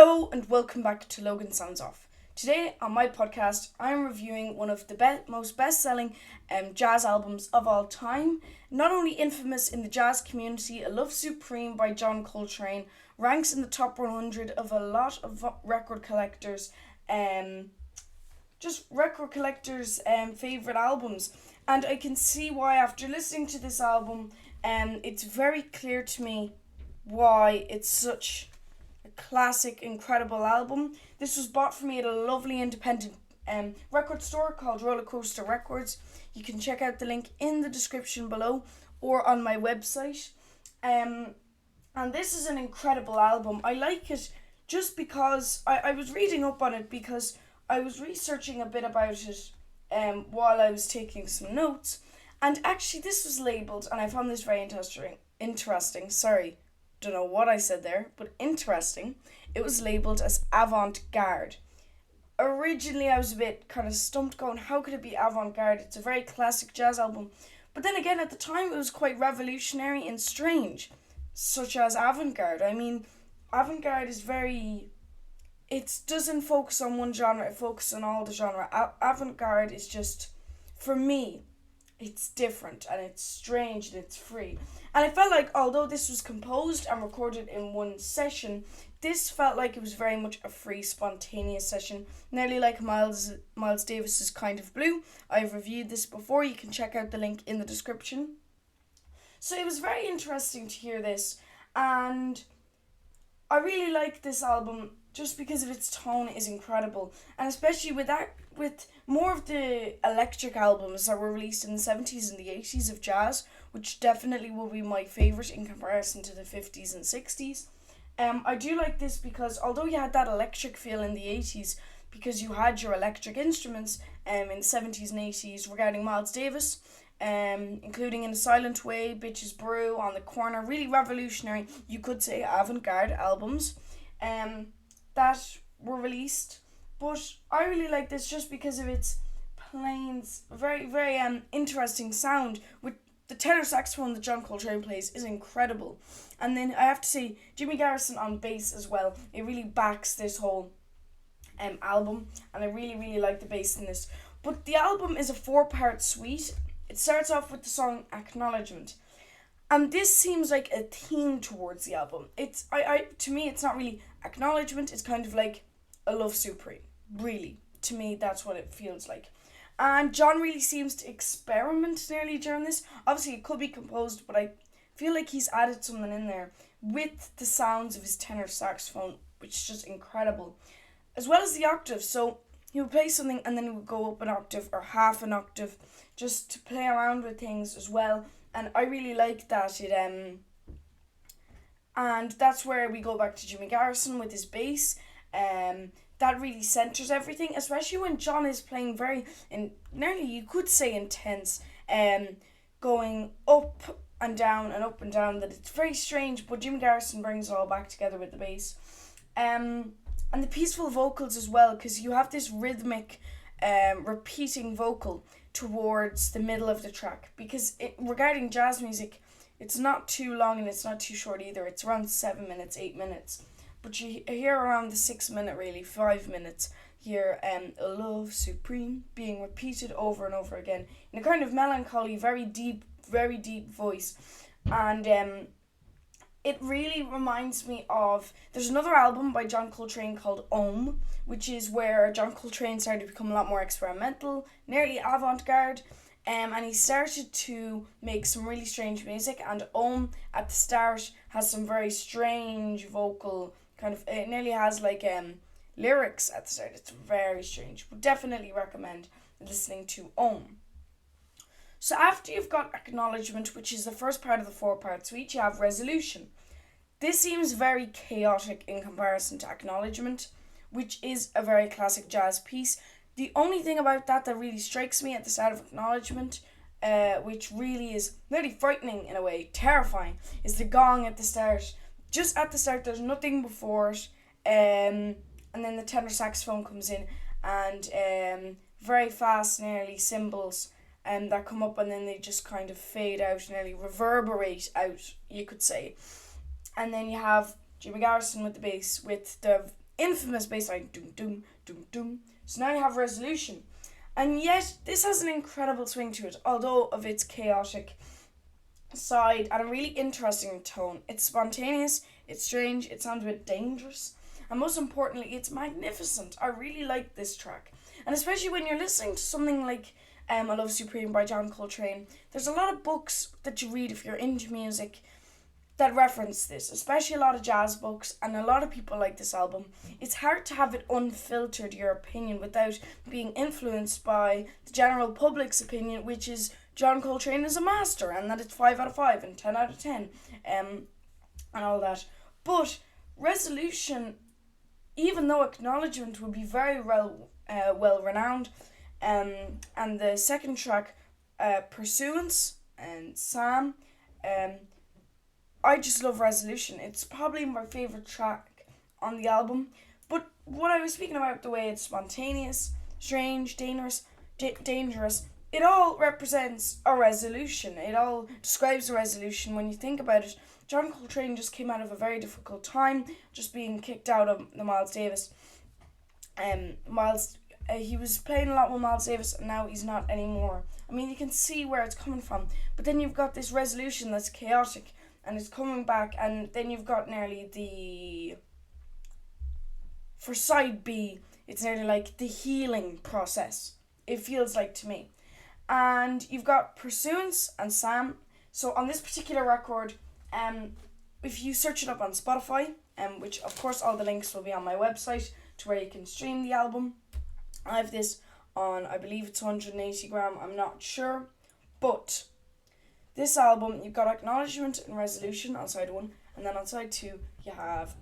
Hello and welcome back to Logan Sounds Off. Today on my podcast, I'm reviewing one of the most best-selling jazz albums of all time. Not only infamous in the jazz community, A Love Supreme by John Coltrane ranks in the top 100 of a lot of record collectors' favourite albums. And I can see why after listening to this album, it's very clear to me why it's such classic, incredible album. This was bought for me at a lovely independent record store called Roller Coaster Records. You can check out the link in the description below or on my website. And this is an incredible album. I like it just because I was reading up on it because I was researching a bit about it while I was taking some notes. And actually this was labelled, and I found this very interesting. Sorry. Don't know what I said there, but interesting. It was labelled as avant-garde. Originally, I was a bit kind of stumped going, how could it be avant-garde? It's a very classic jazz album. But then again, at the time, it was quite revolutionary and strange, such as avant-garde. I mean, avant-garde is it doesn't focus on one genre, it focuses on all the genre. Avant-garde is just, for me, it's different and it's strange and it's free. And I felt like although this was composed and recorded in one session, this felt like it was very much a free, spontaneous session, nearly like Miles Davis's Kind of Blue. I've reviewed this before, you can check out the link in the description. So it was very interesting to hear this, and I really like this album just because of its tone is incredible, and especially with more of the electric albums that were released in the 70s and the 80s of jazz, which definitely will be my favourite in comparison to the 50s and 60s. I do like this because although you had that electric feel in the 80s, because you had your electric instruments in the 70s and 80s regarding Miles Davis, including In a Silent Way, Bitches Brew, On the Corner, really revolutionary, you could say avant-garde albums that were released. But I really like this just because of its plain, very, very interesting sound. With the tenor saxophone that John Coltrane plays is incredible. And then I have to say, Jimmy Garrison on bass as well. It really backs this whole album. And I really, really like the bass in this. But the album is a 4-part suite. It starts off with the song Acknowledgement. And this seems like a theme towards the album. To me, it's not really acknowledgement. It's kind of like A Love Supreme. Really, to me, that's what it feels like. And John really seems to experiment nearly during this. Obviously, it could be composed, but I feel like he's added something in there with the sounds of his tenor saxophone, which is just incredible. As well as the octave. So he would play something and then he would go up an octave or half an octave just to play around with things as well. And I really like that. And that's where we go back to Jimmy Garrison with his bass. That really centers everything, especially when John is playing very, nearly you could say intense, going up and down, that it's very strange, but Jimmy Garrison brings it all back together with the bass. And the peaceful vocals as well, because you have this rhythmic, repeating vocal towards the middle of the track, because regarding jazz music, it's not too long and it's not too short either. It's around 7 minutes, 8 minutes. But you hear around the 6 minute, really, 5 minutes, hear A Love Supreme being repeated over and over again in a kind of melancholy, very deep voice. And it really reminds me of, there's another album by John Coltrane called Om, which is where John Coltrane started to become a lot more experimental, nearly avant-garde. And he started to make some really strange music, and Om at the start has some very strange vocal kind of, it nearly has like lyrics at the start. It's very strange, but definitely recommend listening to Om. So after you've got Acknowledgement, which is the first part of the 4-part suite, you have Resolution. This seems very chaotic in comparison to Acknowledgement, which is a very classic jazz piece. The only thing about that really strikes me at the start of Acknowledgement, which really is really frightening in a way, terrifying, is the gong at the start. Just at the start, there's nothing before it, and then the tenor saxophone comes in, and very fast, nearly cymbals that come up, and then they just kind of fade out, nearly reverberate out, you could say. And then you have Jimmy Garrison with the bass, with the infamous bass line, doom, doom, doom, doom. So now you have Resolution. And yet, this has an incredible swing to it, although of its chaotic side and a really interesting tone. It's spontaneous, it's strange, it sounds a bit dangerous, and most importantly, it's magnificent. I really like this track. And especially when you're listening to something like I Love Supreme by John Coltrane, there's a lot of books that you read if you're into music that reference this, especially a lot of jazz books, and a lot of people like this album. It's hard to have it unfiltered, your opinion, without being influenced by the general public's opinion, which is John Coltrane is a master, and that it's 5 out of 5 and 10 out of 10, and all that. But Resolution, even though acknowledgement would be very well renowned, and the second track, Pursuance and Sam, I just love Resolution. It's probably my favourite track on the album. But what I was speaking about, the way it's spontaneous, strange, dangerous, it all represents a resolution. It all describes a resolution. When you think about it, John Coltrane just came out of a very difficult time, just being kicked out of the Miles Davis. He was playing a lot with Miles Davis, and now he's not anymore. I mean, you can see where it's coming from. But then you've got this resolution that's chaotic, and it's coming back, and then you've got for side B, it's nearly like the healing process, it feels like to me. And you've got Pursuance and Sam. So on this particular record, if you search it up on Spotify, which of course all the links will be on my website to where you can stream the album. I have this on, I believe it's 180 gram, I'm not sure. But this album, you've got Acknowledgement and Resolution on side 1, and then on side 2 you have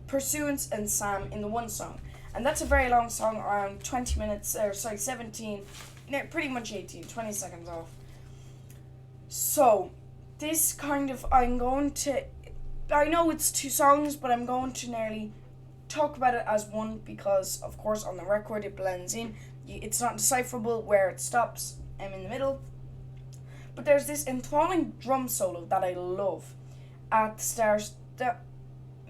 Pursuance and Sam in the one song. And that's a very long song, around 17, pretty much 20 seconds off. So, this kind of, I know it's 2 songs, but I'm going to nearly talk about it as one, because of course on the record it blends in. It's not decipherable where it stops in the middle. But there's this enthralling drum solo that I love at the start that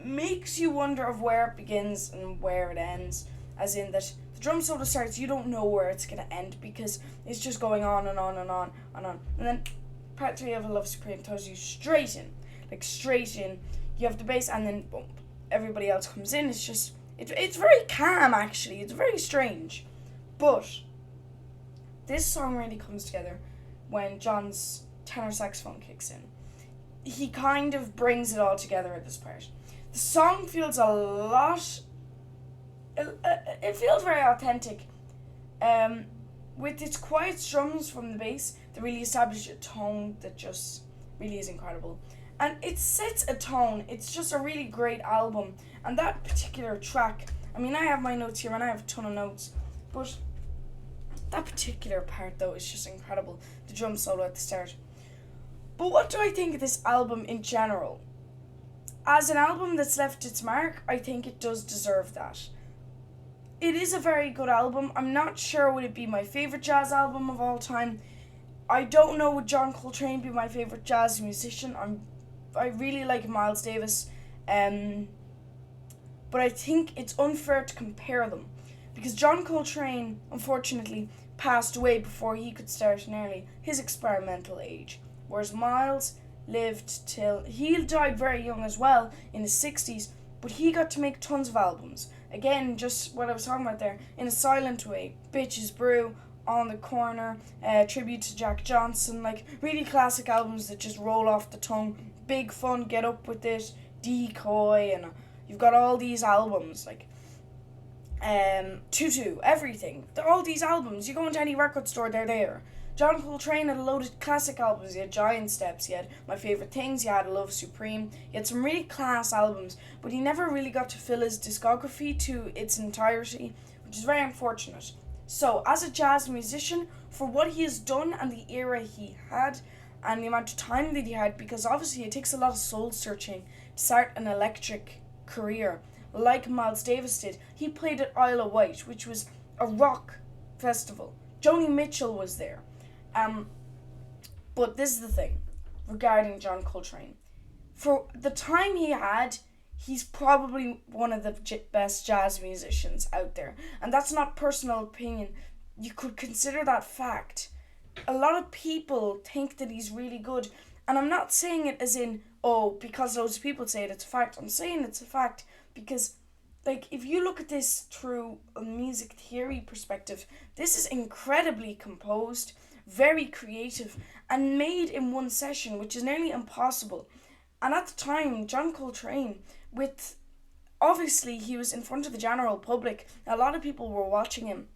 makes you wonder of where it begins and where it ends. As in that the drum solo starts, you don't know where it's going to end, because it's just going on and on and on and on. And then part 3 of I Love Supreme throws you straight in. You have the bass, and then boom, everybody else comes in. It's just, it's very calm actually. It's very strange. But this song really comes together when John's tenor saxophone kicks in. He kind of brings it all together at this part. The song feels it feels very authentic. With its quiet strums from the bass, they really establish a tone that just really is incredible. And it sets a tone. It's just a really great album. And that particular track, I mean, I have my notes here and I have a ton of notes, but that particular part though is just incredible. The drum solo at the start. But what do I think of this album in general? As an album that's left its mark, I think it does deserve that. It is a very good album. I'm not sure would it be my favourite jazz album of all time. I don't know would John Coltrane be my favourite jazz musician. I really like Miles Davis. But I think it's unfair to compare them, because John Coltrane, unfortunately, passed away before he could start nearly his experimental age, whereas Miles lived till, he died very young as well, in his 60s, but he got to make tons of albums. Again, just what I was talking about there, in a silent way. Bitches Brew, On the Corner, tribute to Jack Johnson, like really classic albums that just roll off the tongue. Big Fun, Get Up With It, Decoy, and you've got all these albums, like Tutu, everything. All these albums, you go into any record store, they're there. John Coltrane had a load of classic albums. He had Giant Steps, he had My Favourite Things, he had Love Supreme. He had some really class albums, but he never really got to fill his discography to its entirety, which is very unfortunate. So, as a jazz musician, for what he has done and the era he had, and the amount of time that he had, because obviously it takes a lot of soul searching to start an electric career, like Miles Davis did. He played at Isle of Wight, which was a rock festival. Joni Mitchell was there. But this is the thing regarding John Coltrane. For the time he had, he's probably one of the best jazz musicians out there. And that's not personal opinion. You could consider that fact. A lot of people think that he's really good. And I'm not saying it as in, oh, because those people say it, it's a fact. I'm saying it's a fact because, like, if you look at this through a music theory perspective, this is incredibly composed, very creative, and made in one session, which is nearly impossible. And at the time, John Coltrane, with obviously he was in front of the general public, a lot of people were watching him.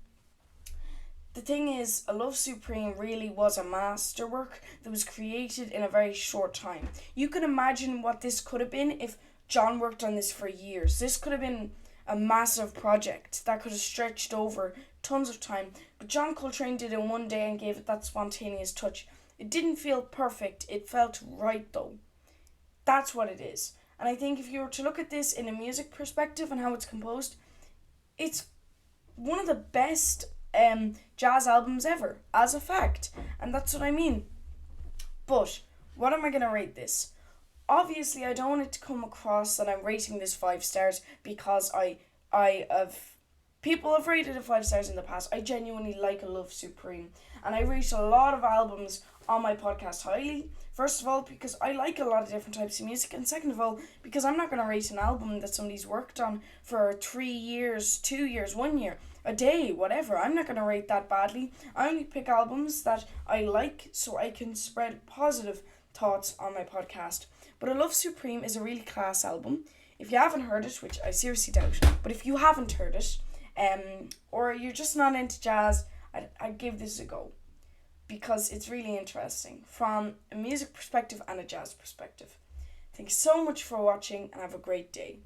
The thing is, A Love Supreme really was a masterwork that was created in a very short time. You can imagine what this could have been if John worked on this for years. This could have been a massive project that could have stretched over tons of time. But John Coltrane did it in one day and gave it that spontaneous touch. It didn't feel perfect. It felt right though. That's what it is. And I think if you were to look at this in a music perspective and how it's composed, it's one of the best jazz albums ever, as a fact. And that's what I mean. But what am I going to rate this? Obviously, I don't want it to come across that I'm rating this 5 stars because I have... People have rated it 5 stars in the past. I genuinely like A Love Supreme. And I rate a lot of albums on my podcast highly. First of all, because I like a lot of different types of music. And second of all, because I'm not going to rate an album that somebody's worked on for 3 years, 2 years, 1 year, a day, whatever. I'm not going to rate that badly. I only pick albums that I like so I can spread positive thoughts on my podcast. But A Love Supreme is a really class album. If you haven't heard it, which I seriously doubt, but if you haven't heard it, or you're just not into jazz, I'd give this a go. Because it's really interesting from a music perspective and a jazz perspective. Thanks so much for watching and have a great day.